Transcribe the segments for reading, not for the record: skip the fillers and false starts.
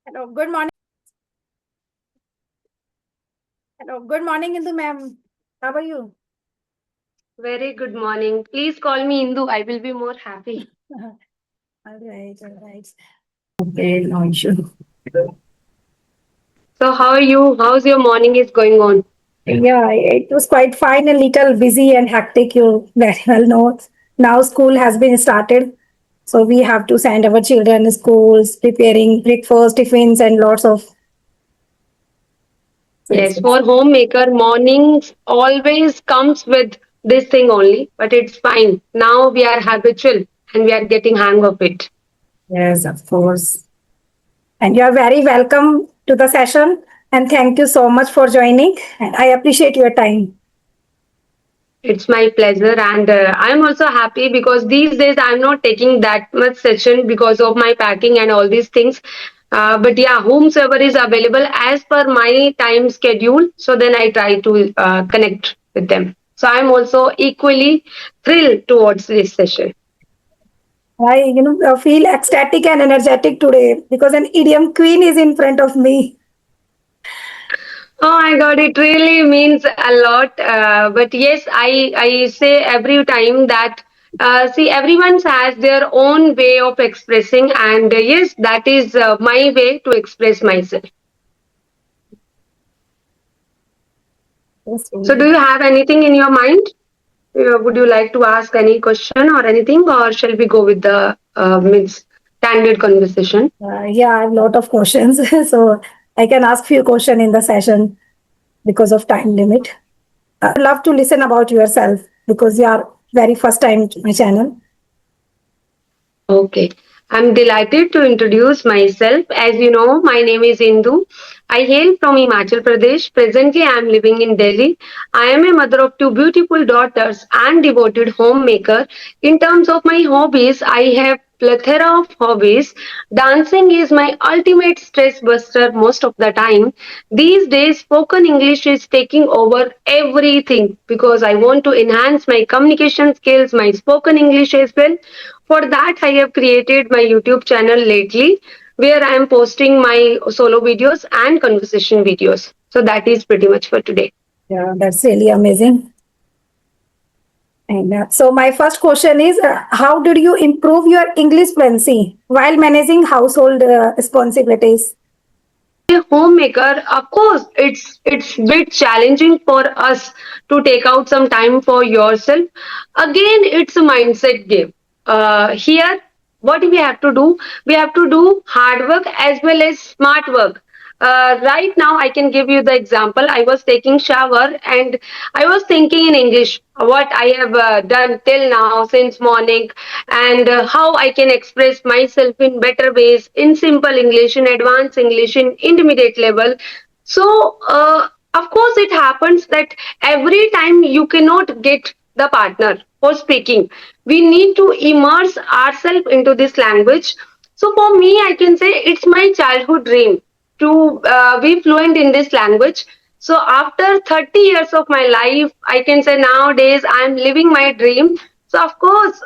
Hello, good morning. Hello, good morning, Indu ma'am. How are you? Very good morning. Please call me Indu. I will be more happy. All right, all right. Okay, no issue. So, how are you? How's your morning is going on? Yeah, it was quite fine, a little busy and hectic. You very well know. Now school has been started, so we have to send our children to schools, preparing breakfast, tiffins, and lots of. Yes, for homemaker, mornings always comes with this thing only, but it's fine. Now we are habitual and we are getting hang of it. Yes, of course. And you are very welcome to the session. And thank you so much for joining. And I appreciate your time. It's my pleasure, and I'm also happy because these days I'm not taking that much session because of my packing and all these things. But yeah, whomsoever is available as per my time schedule, so then I try to connect with them. So I'm also equally thrilled towards this session. I feel ecstatic and energetic today because an idiom queen is in front of me. Oh my God, it really means a lot. But yes, I say every time that see everyone has their own way of expressing, and yes, that is my way to express myself. Yes, So, do you have anything in your mind? Would you like to ask any question or anything, or shall we go with the means standard conversation? yeah, I have a lot of questions, so I can ask few questions in the session because of time limit. I would love to listen about yourself because you are very first time to my channel. Okay. I'm delighted to introduce myself. As you know, my name is Indu. I hail from Himachal Pradesh. Presently, I am living in Delhi. I am a mother of two beautiful daughters and devoted homemaker. In terms of my hobbies, I have plethora of hobbies. Dancing is my ultimate stress buster most of the time. These days, spoken English is taking over everything because I want to enhance my communication skills, my spoken English as well. For that, I have created my YouTube channel lately where I am posting my solo videos and conversation videos. So that is pretty much for today. Yeah, that's really amazing. And so my first question is, how did you improve your English fluency while managing household responsibilities? A homemaker, of course, it's bit challenging for us to take out some time for yourself. Again, it's a mindset game. Here, what we have to do, we have to do hard work as well as smart work. Right now, I can give you the example. I was taking shower and I was thinking in English what I have done till now since morning, and how I can express myself in better ways in simple English, in advanced English, in intermediate level. So, of course, it happens that every time you cannot get the partner for speaking. We need to immerse ourselves into this language. So, for me, I can say it's my childhood dream to be fluent in this language. So after 30 years of my life, I can say nowadays I'm living my dream. So of course,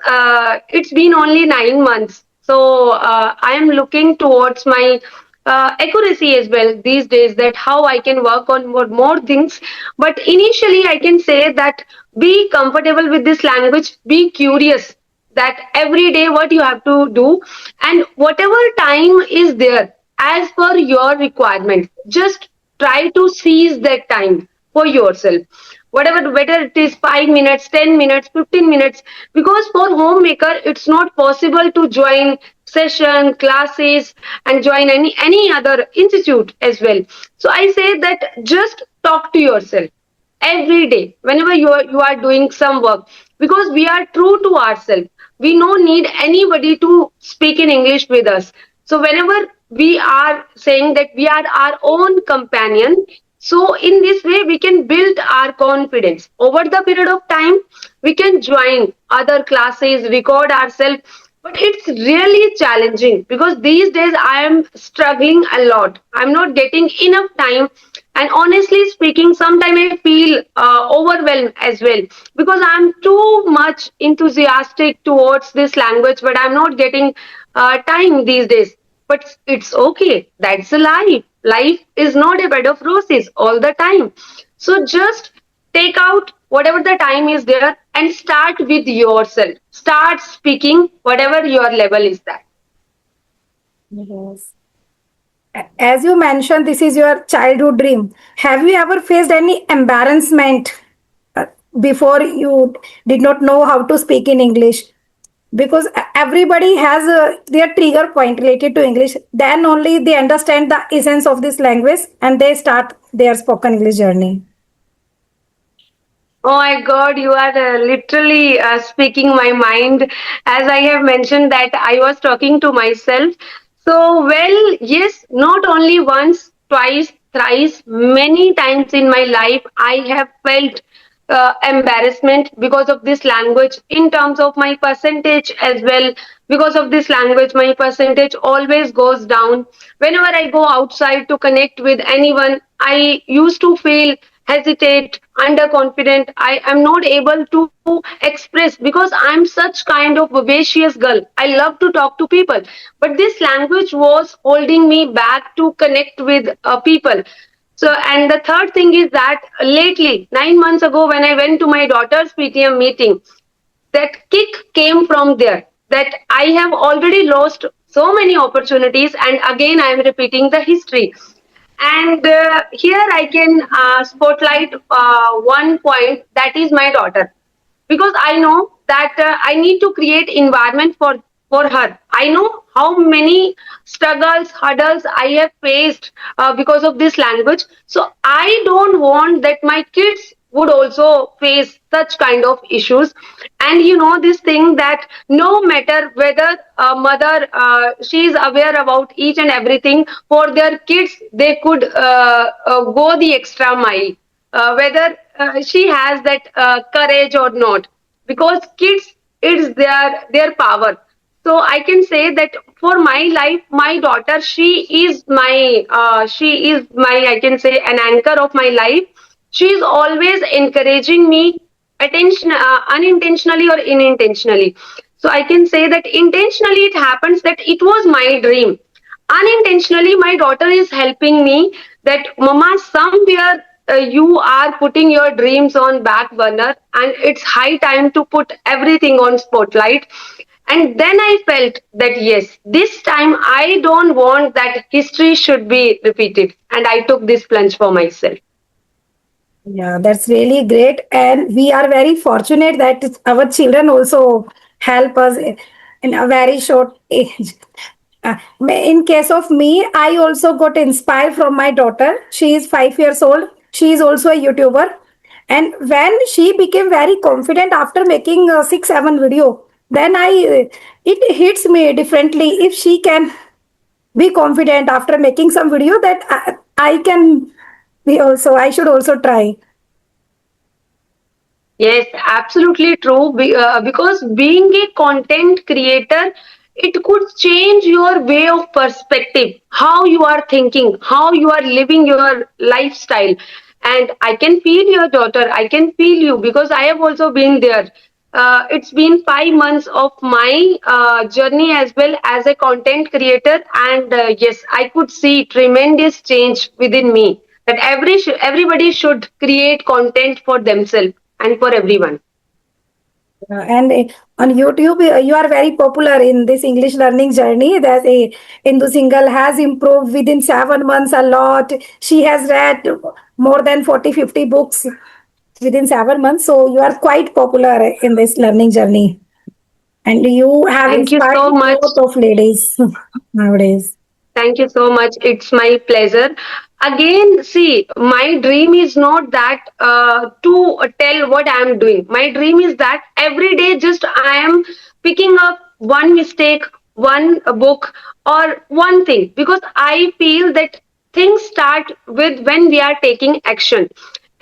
it's been only 9 months. So I am looking towards my accuracy as well these days, that how I can work on more things. But initially, I can say that be comfortable with this language, be curious that every day what you have to do, and whatever time is there as per your requirement, just try to seize that time for yourself, whatever, whether it is 5 minutes, 10 minutes, 15 minutes, because for homemaker it's not possible to join session classes and join any other institute as well. So I say that just talk to yourself every day whenever you are doing some work, because we are true to ourselves. We no need anybody to speak in English with us. So whenever we are saying that we are our own companion, so in this way we can build our confidence over the period of time. We can join other classes, record ourselves, but it's really challenging because these days I am struggling a lot. I'm not getting enough time. And honestly speaking, sometimes I feel overwhelmed as well because I'm too much enthusiastic towards this language, but I'm not getting time these days. but it's okay. That's the life. Life is not a bed of roses all the time. So just take out whatever the time is there and start with yourself. Start speaking whatever your level is that. Yes. As you mentioned, this is your childhood dream. Have you ever faced any embarrassment uh, before you did not know how to speak in English? Because everybody has their trigger point related to English. Then only they understand the essence of this language and they start their spoken English journey. Oh my God, you are literally speaking my mind. As I have mentioned that I was talking to myself. So, well, yes, not only once, twice, thrice, many times in my life, I have felt embarrassment because of this language in terms of my percentage as well. Because of this language, my percentage always goes down. Whenever I go outside to connect with anyone, I used to feel hesitate, underconfident. I am not able to express because I'm such kind of vivacious girl. I love to talk to people, but this language was holding me back to connect with people. So, and the third thing is that lately, 9 months ago, when I went to my daughter's PTM meeting, that kick came from there, that I have already lost so many opportunities, and again I am repeating the history. And here I can spotlight one point, that is my daughter, because I know that I need to create environment for her. I know how many struggles, hurdles I have faced because of this language. So I don't want that my kids would also face such kind of issues. And you know this thing that no matter whether a mother she is aware about each and everything for their kids, they could go the extra mile, whether she has that courage or not, because kids, it's their power. So I can say that for my life, my daughter, she is my I can say an anchor of my life. She is always encouraging me, unintentionally or unintentionally. So I can say that intentionally it happens that it was my dream. Unintentionally my daughter is helping me that mama, somewhere you are putting your dreams on back burner, and it's high time to put everything on spotlight. And then I felt that yes, this time I don't want that history should be repeated, and I took this plunge for myself. Yeah, that's really great. And we are very fortunate that our children also help us in a very short age. In case of me, I also got inspired from my daughter. She is 5 years old. She is also a YouTuber. And when she became very confident after making a 6, 7 video, then it hits me differently. If she can be confident after making some video, that I can be also, I should also try. Yes, absolutely true. Because being a content creator, it could change your way of perspective, how you are thinking, how you are living your lifestyle. And I can feel your daughter, I can feel you, because I have also been there. It's been 5 months of my journey as well as a content creator, and yes, I could see tremendous change within me. That everybody should create content for themselves and for everyone. And on YouTube, you are very popular in this English learning journey. That Indu Singhal has improved within 7 months a lot. She has read more than 40, 50 books within 7 months. So you are quite popular in this learning journey. And you have Thank you inspired so a much. lot of ladies nowadays. Thank you so much. It's my pleasure. Again, see, my dream is not that to tell what I am doing. My dream is that every day just I am picking up one mistake, one book, or one thing, because I feel that things start with when we are taking action.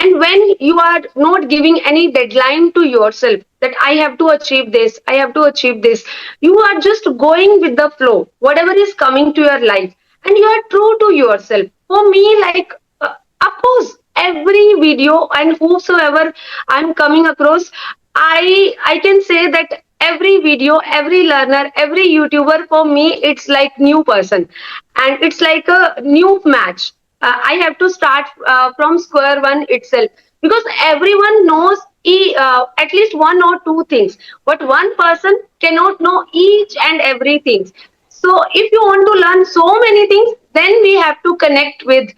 And when you are not giving any deadline to yourself that I have to achieve this, I have to achieve this, you are just going with the flow, whatever is coming to your life, and you are true to yourself. For me, like, of course, every video and whosoever I'm coming across, I can say that every video, every learner, every YouTuber, for me, it's like new person, and it's like a new match. I have to start from square one itself, because everyone knows at least one or two things, but one person cannot know each and everything. So if you want to learn so many things, then we have to connect with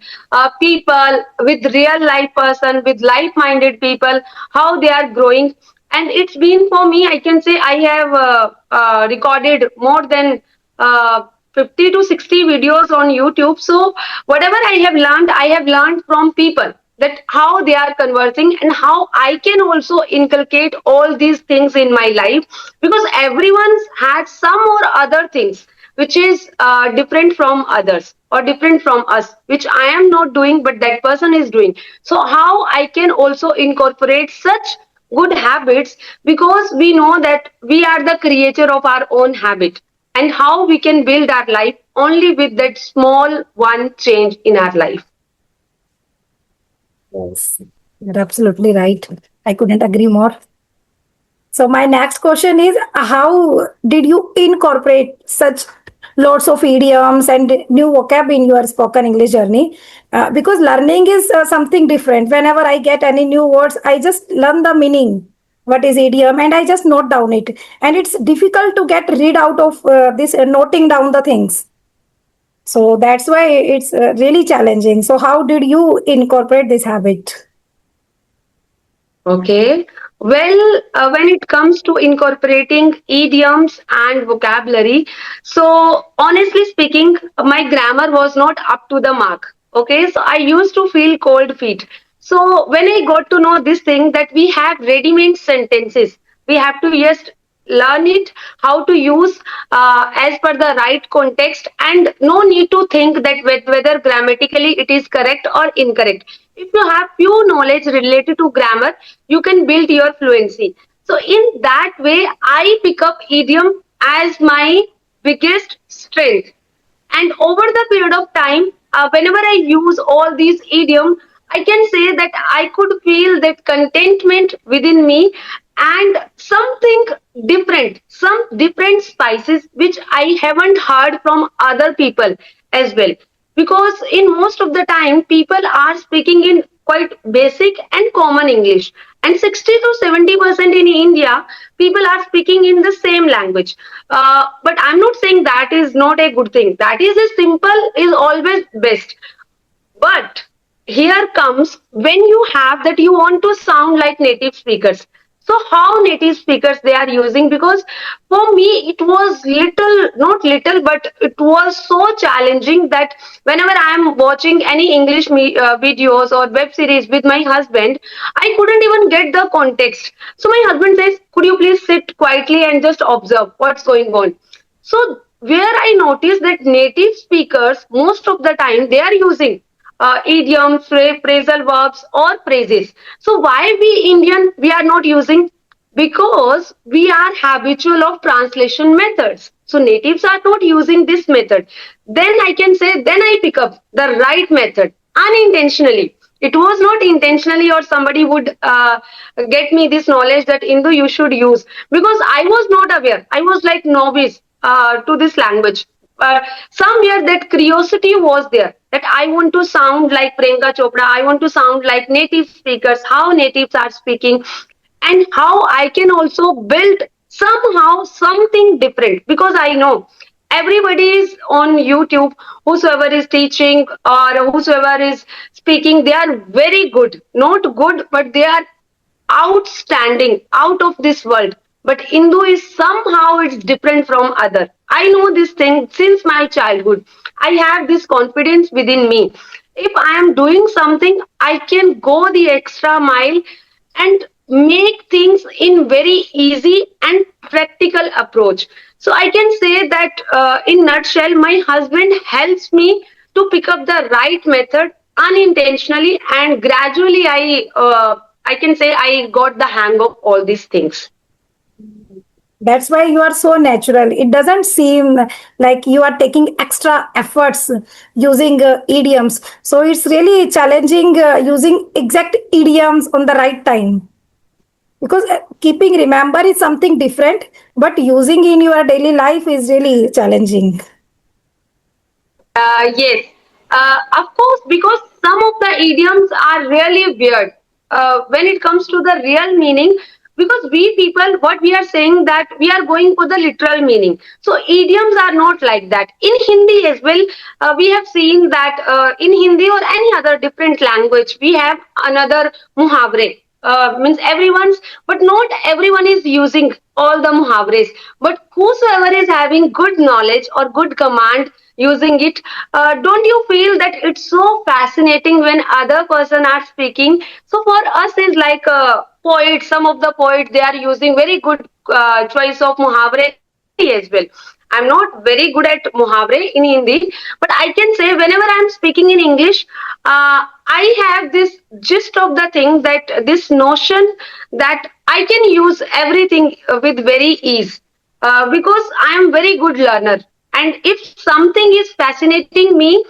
people, with real life person, with like-minded people, how they are growing. And it's been for me, I can say I have recorded more than 50 to 60 videos on YouTube. So whatever I have learned from people, that how they are conversing and how I can also inculcate all these things in my life, because everyone's had some or other things which is different from others or different from us, which I am not doing but that person is doing. So how I can also incorporate such good habits, because we know that we are the creator of our own habit, and how we can build our life only with that small one change in our life. Yes, you're absolutely right. I couldn't agree more. So my next question is, how did you incorporate such lots of idioms and new vocab in your spoken English journey? Because learning is something different. Whenever I get any new words, I just learn the meaning. What is idiom? And I just note down it. And it's difficult to get rid out of this noting down the things. So that's why it's really challenging. So how did you incorporate this habit? Okay. Well, when it comes to incorporating idioms and vocabulary, so honestly speaking, my grammar was not up to the mark. Okay, so I used to feel cold feet. So when I got to know this thing, that we have ready-made sentences, we have to just learn it, how to use as per the right context, and no need to think that whether grammatically it is correct or incorrect. If you have few knowledge related to grammar, you can build your fluency. So in that way, I pick up idiom as my biggest strength. And over the period of time, whenever I use all these idiom, I can say that I could feel that contentment within me, and something different, some different spices which I haven't heard from other people as well. Because in most of the time, people are speaking in quite basic and common English, and 60 to 70% in India, people are speaking in the same language. But I'm not saying that is not a good thing. That is a simple is always best. But here comes when you have that you want to sound like native speakers. So how native speakers they are using? Because for me it was little, not little, but it was so challenging that whenever I am watching any English videos or web series with my husband, I couldn't even get the context. So my husband says, "Could you please sit quietly and just observe what's going on?" So where I noticed that native speakers most of the time they are using idioms, phrasal verbs, or phrases. So why we Indian we are not using? Because we are habitual of translation methods. So natives are not using this method. Then I can say, then I pick up the right method unintentionally. It was not intentionally, or somebody would get me this knowledge that Indu you should use, because I was not aware. I was like novice to this language. Somewhere that curiosity was there, that I want to sound like Priyanka Chopra, I want to sound like native speakers, how natives are speaking, and how I can also build somehow something different, because I know everybody is on YouTube, whosoever is teaching or whosoever is speaking, they are very good, not good, but they are outstanding, out of this world. But Hindu is somehow it's different from other. I know this thing since my childhood. I have this confidence within me. If I am doing something, I can go the extra mile and make things in very easy and practical approach. So I can say that in nutshell, my husband helps me to pick up the right method unintentionally, and gradually I can say I got the hang of all these things. That's why you are so natural. It doesn't seem like you are taking extra efforts using idioms. So it's really challenging using exact idioms on the right time. Because keeping remember is something different, but using in your daily life is really challenging. Yes, of course, because some of the idioms are really weird when it comes to the real meaning. Because we people, what we are saying that we are going for the literal meaning. So idioms are not like that. In Hindi as well, we have seen that in Hindi or any other different language, we have another muhavre. Means everyone's, but not everyone is using all the muhavres. But whosoever is having good knowledge or good command using it, don't you feel that it's so fascinating when other person are speaking? So for us is like poets, some of the poets, they are using very good choice of muhavre in Hindi as well. I'm not very good at muhavre in Hindi, but I can say whenever I'm speaking in English, I have this gist of the thing, that this notion that I can use everything with very ease, because I am very good learner. And if something is fascinating me,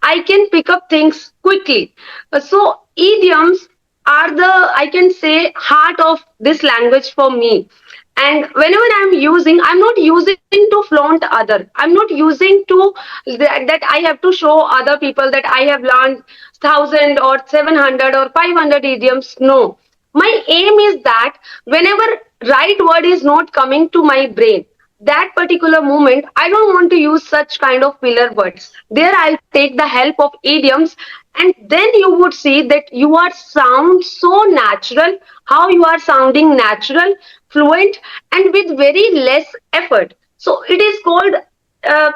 I can pick up things quickly. So idioms are the, I can say, heart of this language for me. And whenever I'm using, I'm not using to flaunt other. I'm not using to that I have to show other people that I have learned 1,000 or 700 or 500 idioms. No, my aim is that whenever right word is not coming to my brain, that particular moment, I don't want to use such kind of filler words. There I'll take the help of idioms, and then you would see that you are sound so natural, how you are sounding natural, fluent, and with very less effort. So it is called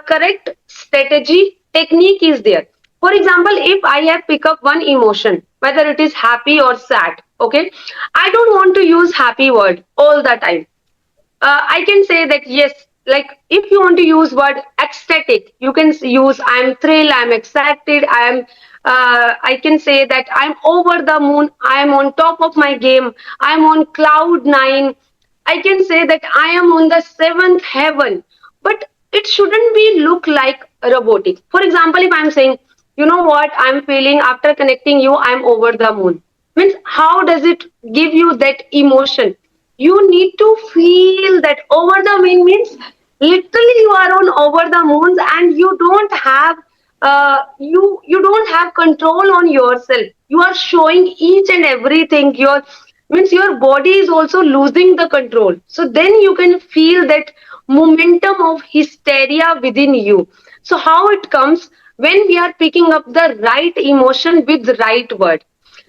correct strategy technique is there. For example, if I have pick up one emotion, whether it is happy or sad, okay, I don't want to use happy word all the time. I can say that yes, like if you want to use word ecstatic, you can use I'm thrilled, I'm excited, I can say that I'm over the moon, I'm on top of my game, I'm on cloud nine. I can say that I am on the seventh heaven, but it shouldn't be look like robotic. For example, if I'm saying, you know what, I'm feeling after connecting you, I'm over the moon. Means how does it give you that emotion? You need to feel that over the moon means literally you are on over the moons, and you don't have you don't have control on yourself. You are showing each and everything. Your means your body is also losing the control. So then you can feel that momentum of hysteria within you. So how it comes when we are picking up the right emotion with the right word.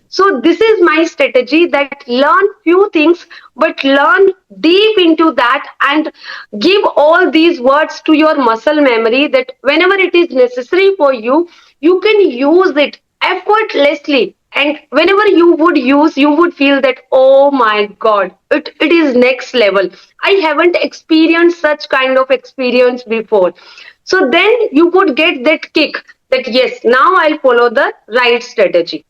So this is my strategy, that learn few things, but learn deep into that, and give all these words to your muscle memory, that whenever it is necessary for you, you can use it effortlessly. And whenever you would use, you would feel that, oh my God, it is next level. I haven't experienced such kind of experience before. So then you would get that kick that yes, now I'll follow the right strategy.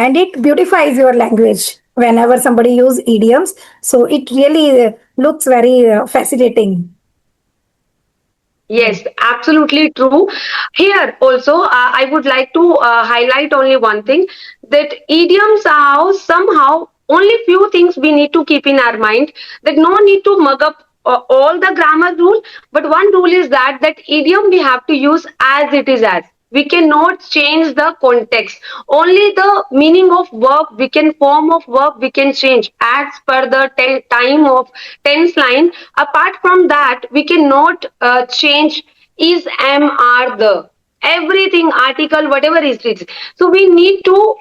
And it beautifies your language whenever somebody use idioms. So it really looks very fascinating. Yes, absolutely true. Here also, I would like to highlight only one thing, that idioms are how somehow only few things we need to keep in our mind, that no need to mug up all the grammar rule, but one rule is that idiom we have to use as it is as. We cannot change the context. Only the meaning of verb, we can form of verb we can change as per the time of tense line. Apart from that, we cannot change is, am, are, the. Everything, article, whatever is it. So we need to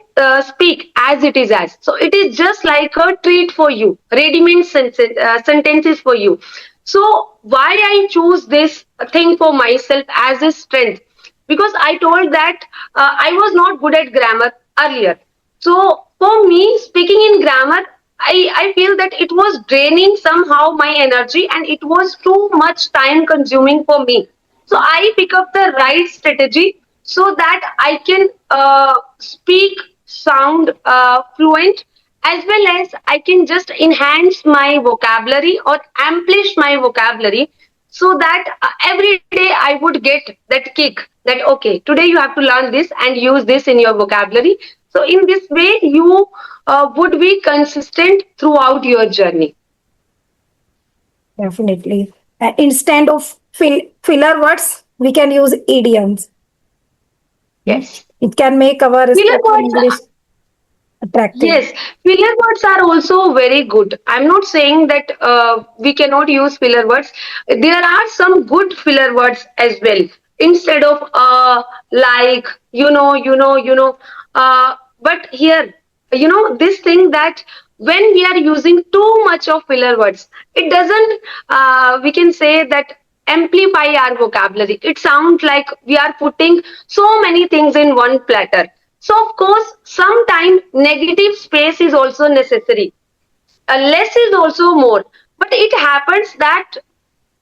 speak as it is as. So it is just like a treat for you, ready-made sentences for you. So why I choose this thing for myself as a strength? Because I told that I was not good at grammar earlier. So for me, speaking in grammar, I feel that it was draining somehow my energy, and it was too much time consuming for me. So I pick up the right strategy so that I can speak, sound fluent, as well as I can just enhance my vocabulary or amplish my vocabulary, so that every day I would get that kick that okay, today you have to learn this and use this in your vocabulary. So in this way, you would be consistent throughout your journey. Definitely. Instead of filler words, we can use idioms. Hmm? Yes. It can make our Filler spoken words. English attractive. Yes, filler words are also very good. I'm not saying that we cannot use filler words. There are some good filler words as well. Instead of like, but here, this thing that when we are using too much of filler words, it doesn't, we can say that amplify our vocabulary. It sounds like we are putting so many things in one platter. So, of course, sometimes negative space is also necessary. Less is also more. But it happens that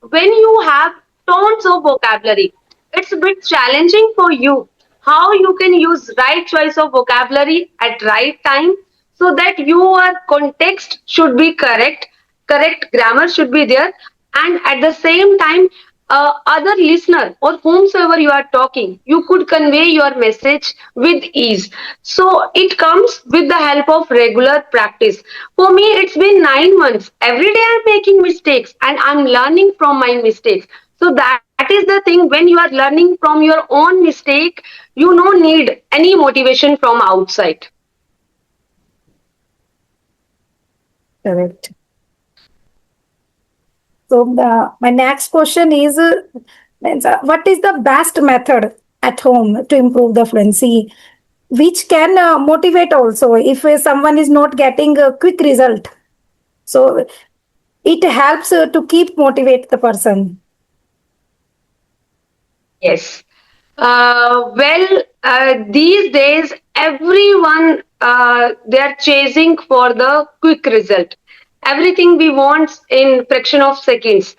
when you have tons of vocabulary, it's a bit challenging for you how you can use right choice of vocabulary at right time so that your context should be correct grammar should be there, and at the same time, other listener or whomsoever you are talking, you could convey your message with ease. So it comes with the help of regular practice. For me, it's been 9 months. Every day I'm making mistakes and I'm learning from my mistakes. So that is the thing. When you are learning from your own mistake, you don't need any motivation from outside. Correct. So my next question is, what is the best method at home to improve the fluency, which can motivate also if someone is not getting a quick result. So it helps to keep motivate the person. Yes. These days, everyone they are chasing for the quick result. Everything we want in fraction of seconds.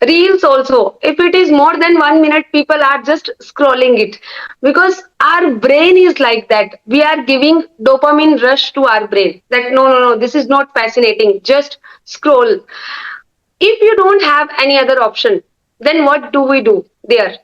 Reels also, if it is more than 1 minute, people are just scrolling it because our brain is like that. We are giving dopamine rush to our brain that no, this is not fascinating. Just scroll. If you don't have any other option, then what do we do there?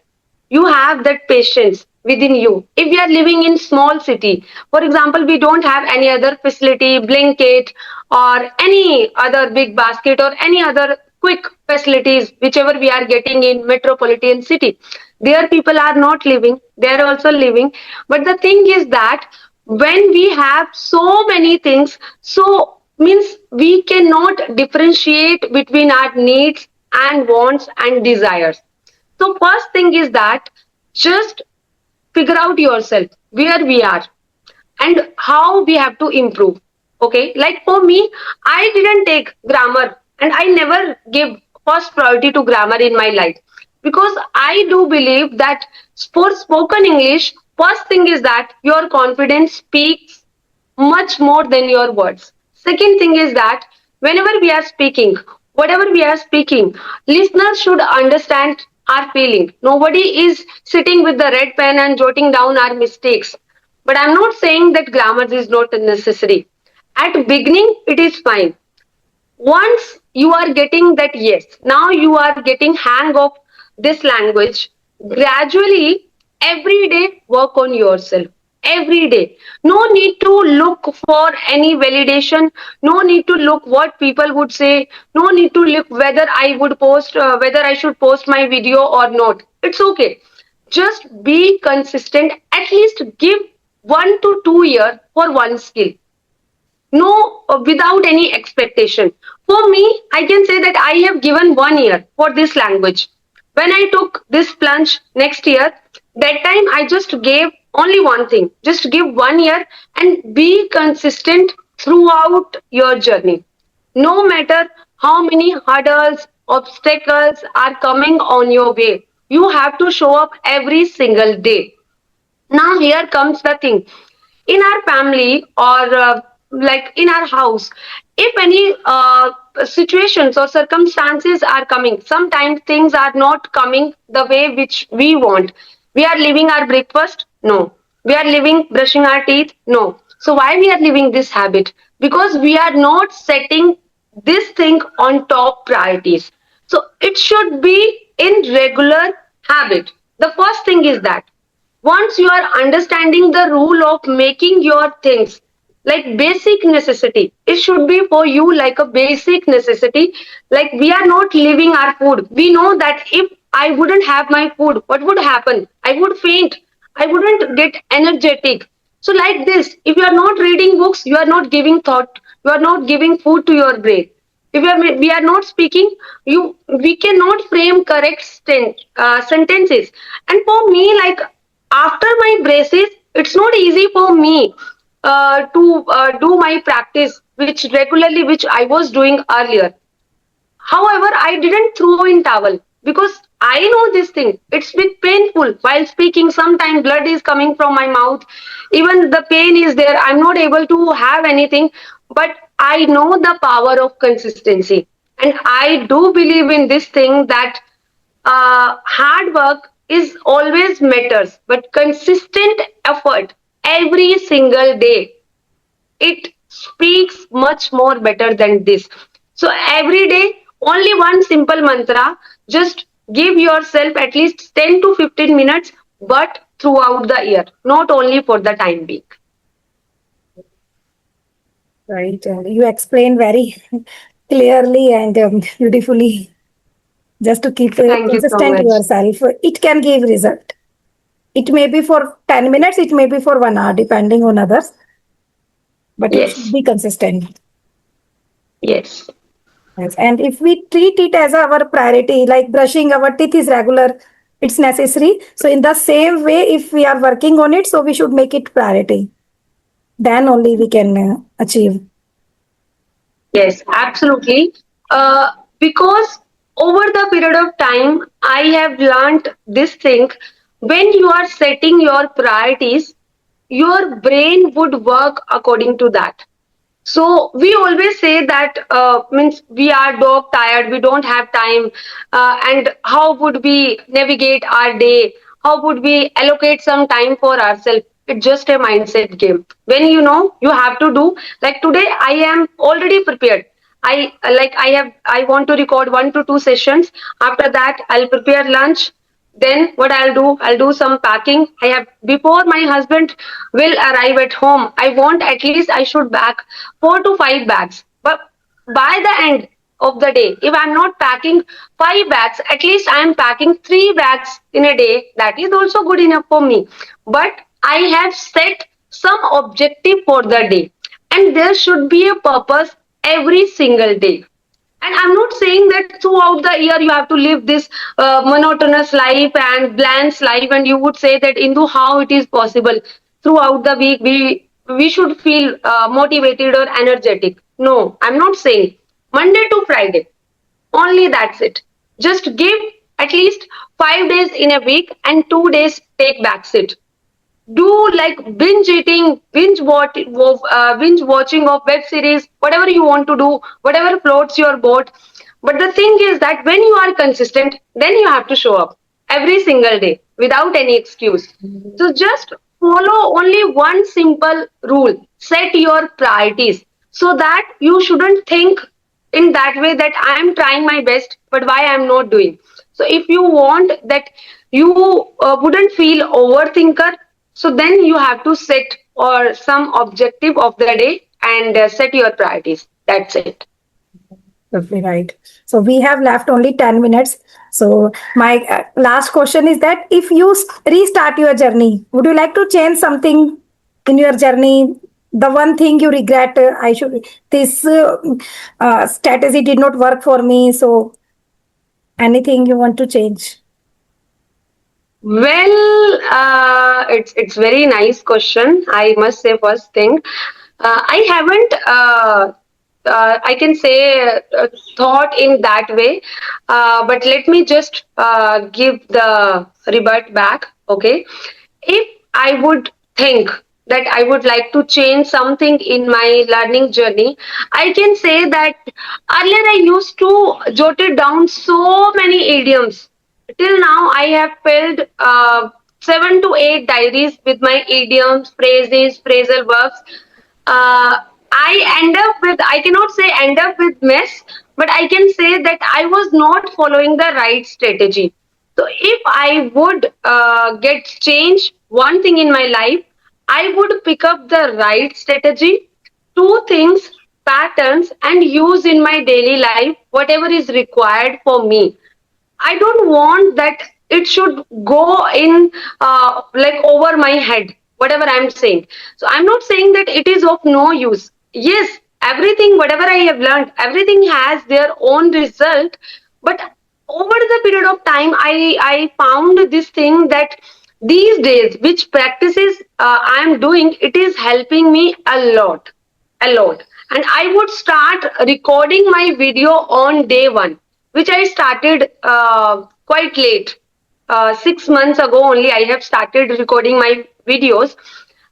You have that patience within you. If we are living in small city, for example, we don't have any other facility, Blinkit or any other big basket or any other quick facilities, whichever we are getting in metropolitan city. There people are not living, they are also living. But the thing is that when we have so many things, so means we cannot differentiate between our needs and wants and desires. So first thing is that just figure out yourself where we are and how we have to improve. Okay, like for me, I didn't take grammar and I never give first priority to grammar in my life because I do believe that for spoken English, first thing is that your confidence speaks much more than your words. Second thing is that whenever we are speaking, whatever we are speaking, listeners should understand our feeling. Nobody is sitting with the red pen and jotting down our mistakes. But I'm not saying that grammar is not necessary. At beginning, it is fine. Once you are getting that yes, now you are getting hang of this language, gradually every day work on yourself. Every day. No need to look for any validation. No need to look what people would say. No need to look whether I would post, whether I should post my video or not. It's okay. Just be consistent. At least give 1 to 2 years for one skill, no, without any expectation. For me, I can say that I have given 1 year for this language. When I took this plunge next year, that time I just gave only one thing, just give 1 year and be consistent throughout your journey. No matter how many hurdles, obstacles are coming on your way, you have to show up every single day. Now here comes the thing, in our family or like in our house, if any situations or circumstances are coming, sometimes things are not coming the way which we want. We are leaving our breakfast, no. We are leaving brushing our teeth, no. So why we are leaving this habit? Because we are not setting this thing on top priorities. So it should be in regular habit. The first thing is that once you are understanding the rule of making your things, like basic necessity. It should be for you like a basic necessity. Like we are not living our food. We know that if I wouldn't have my food, what would happen? I would faint. I wouldn't get energetic. So like this, if you are not reading books, you are not giving thought. You are not giving food to your brain. If we are not speaking, we cannot frame correct sentences. And for me, like after my braces, it's not easy for me to do my practice, which I was doing earlier. However, I didn't throw in towel because I know this thing. It's been painful while speaking. Sometimes blood is coming from my mouth. Even the pain is there. I'm not able to have anything. But I know the power of consistency. And I do believe in this thing that hard work is always matters, but consistent effort every single day, it speaks much more better than this. So every day, only one simple mantra, just give yourself at least 10 to 15 minutes, but throughout the year, not only for the time being. Right. You explain very clearly and beautifully. Just to keep Thank you so consistent much. yourself, it can give result. It may be for 10 minutes, it may be for 1 hour, depending on others, but it should Yes, be consistent. yes, Yes. And if we treat it as our priority, like brushing our teeth is regular, it's necessary. So in the same way, if we are working on it, so we should make it priority. Then only we can achieve. yes, absolutely. Because over the period of time, I have learned this thing. When you are setting your priorities, your brain would work according to that. So we always say that means we are dog tired, we don't have time, and how would we navigate our day? How would we allocate some time for ourselves? It's just a mindset game. When you know you have to do, like today, I am already prepared. I want to record 1 to 2 sessions. After that, I'll prepare lunch. Then what I'll do some packing. I have before my husband will arrive at home. I want at least I should pack 4 to 5 bags. But by the end of the day, if I'm not packing 5 bags, at least I am packing 3 bags in a day. That is also good enough for me. But I have set some objective for the day, and there should be a purpose every single day. And I'm not saying that throughout the year you have to live this monotonous life and bland life, and you would say that into how it is possible throughout the week we should feel motivated or energetic. No, I'm not saying Monday to Friday. Only that's it. Just give at least 5 days in a week and 2 days take back sit. Do like binge eating, binge watching of web series, whatever you want to do, whatever floats your boat. But the thing is that when you are consistent, then you have to show up every single day without any excuse. So just follow only one simple rule: set your priorities, so that you shouldn't think in that way that I am trying my best, but why I am not doing. So if you want that you wouldn't feel overthinker, so then you have to set or some objective of the day and set your priorities. That's it. Absolutely right. So we have left only 10 minutes. So my last question is that if you restart your journey, would you like to change something in your journey? The one thing you regret, this strategy did not work for me. So anything you want to change? Well, it's very nice question. I must say first thing, I haven't. I can say thought in that way, but let me just give the rebut back. Okay, if I would think that I would like to change something in my learning journey, I can say that earlier I used to jotted down so many idioms. Till now, I have filled 7 to 8 diaries with my idioms, phrases, phrasal verbs. I end up with, I cannot say end up with mess, but I can say that I was not following the right strategy. So if I would get change one thing in my life, I would pick up the right strategy two things, patterns, and use in my daily life, whatever is required for me. I don't want that it should go in like over my head, whatever I'm saying. So I'm not saying that it is of no use. Yes, everything, whatever I have learned, everything has their own result. But over the period of time, I found this thing that these days, which practices I'm doing, it is helping me a lot. And I would start recording my video on day one, which I started quite late. 6 months ago only, I have started recording my videos.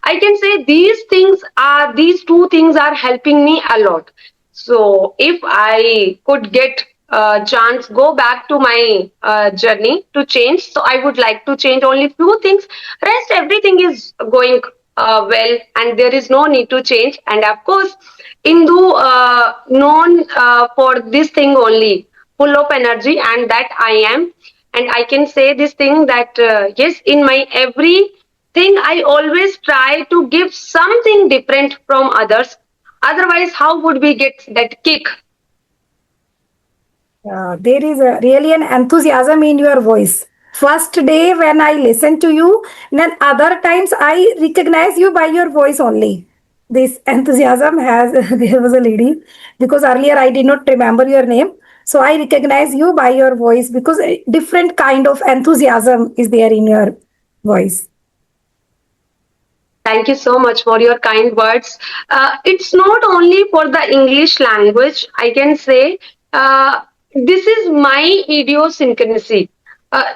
I can say these two things are helping me a lot. So if I could get a chance, go back to my journey to change. So I would like to change only few things. Rest everything is going well, and there is no need to change. And of course, Hindu known for this thing only, full of energy, and that I am. And I can say this thing that yes, in my every thing, I always try to give something different from others. Otherwise, how would we get that kick? There is really an enthusiasm in your voice. First day when I listen to you, then other times I recognize you by your voice only. This enthusiasm has, there was a lady, because earlier I did not remember your name. So I recognize you by your voice because a different kind of enthusiasm is there in your voice. Thank you so much for your kind words. It's not only for the English language, I can say this is my idiosyncrasy.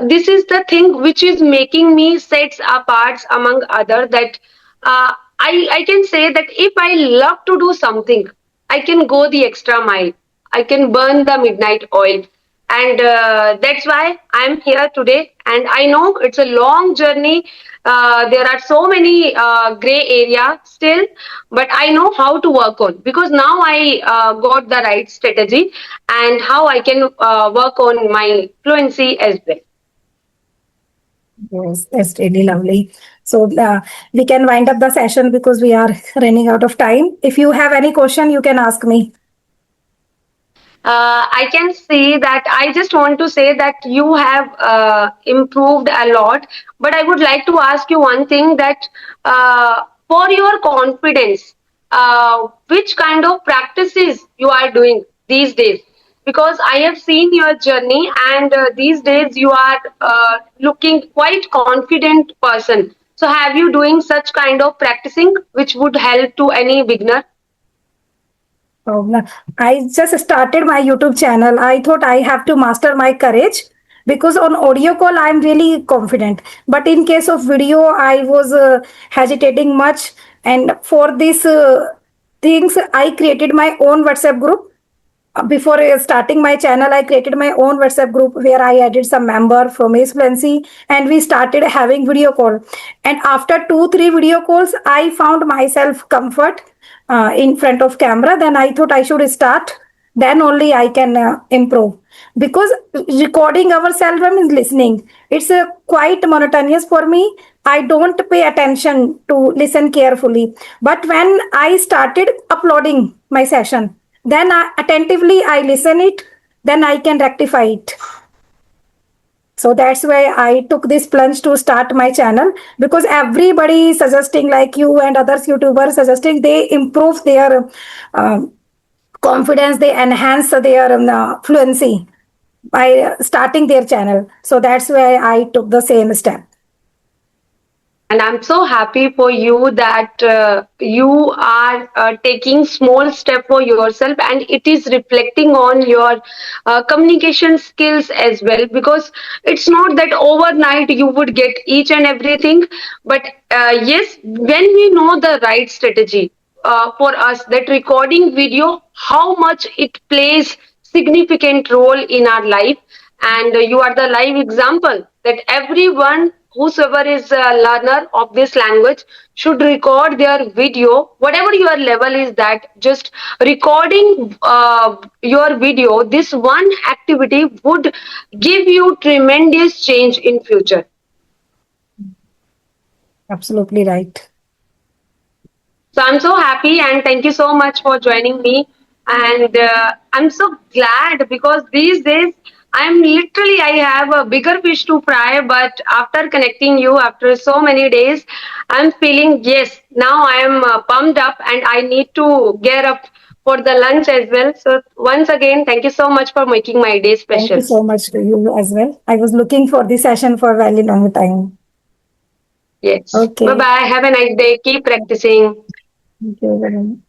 This is the thing which is making me sets apart among other that I can say that if I love to do something, I can go the extra mile. I can burn the midnight oil. And that's why I'm here today. And I know it's a long journey. There are so many gray area still, but I know how to work on, because now I got the right strategy and how I can work on my fluency as well. Yes, that's really lovely. So we can wind up the session because we are running out of time. If you have any question, you can ask me. I can see that I just want to say that you have improved a lot, but I would like to ask you one thing that for your confidence, which kind of practices you are doing these days? Because I have seen your journey, and these days you are looking quite confident person. So have you doing such kind of practicing which would help to any beginner? I just started my YouTube channel. I thought I have to master my courage because on audio call I'm really confident. But in case of video, I was hesitating much. And for these things, I created my own WhatsApp group. Before starting my channel, I created my own WhatsApp group where I added some member from Ace Fluency and we started having video call. And after 2, 3 video calls, I found myself comfort in front of camera. Then I thought I should start. Then only I can improve. Because recording ourselves and listening, it's quite monotonous for me. I don't pay attention to listen carefully. But when I started uploading my session, then attentively I listen it, then I can rectify it. So that's why I took this plunge to start my channel, because everybody suggesting, like you and others YouTubers suggesting, they improve their confidence, they enhance their fluency by starting their channel. So that's why I took the same step. And I'm so happy for you that you are taking small step for yourself, and it is reflecting on your communication skills as well. Because it's not that overnight you would get each and everything, but yes, when we know the right strategy for us, that recording video, how much it plays significant role in our life, and you are the live example that everyone whosoever is a learner of this language should record their video, whatever your level is, that just recording your video, this one activity would give you tremendous change in future. Absolutely right. So I'm so happy and thank you so much for joining me. And I'm so glad because these days I have a bigger fish to fry. But after connecting you after so many days, I'm feeling yes, now I am pumped up and I need to gear up for the lunch as well. So once again, thank you so much for making my day Thank you special. so much to you as well. I was looking for this session for a very long time. Yes. Bye Okay. bye. Have a nice day. Keep practicing. Thank you very much.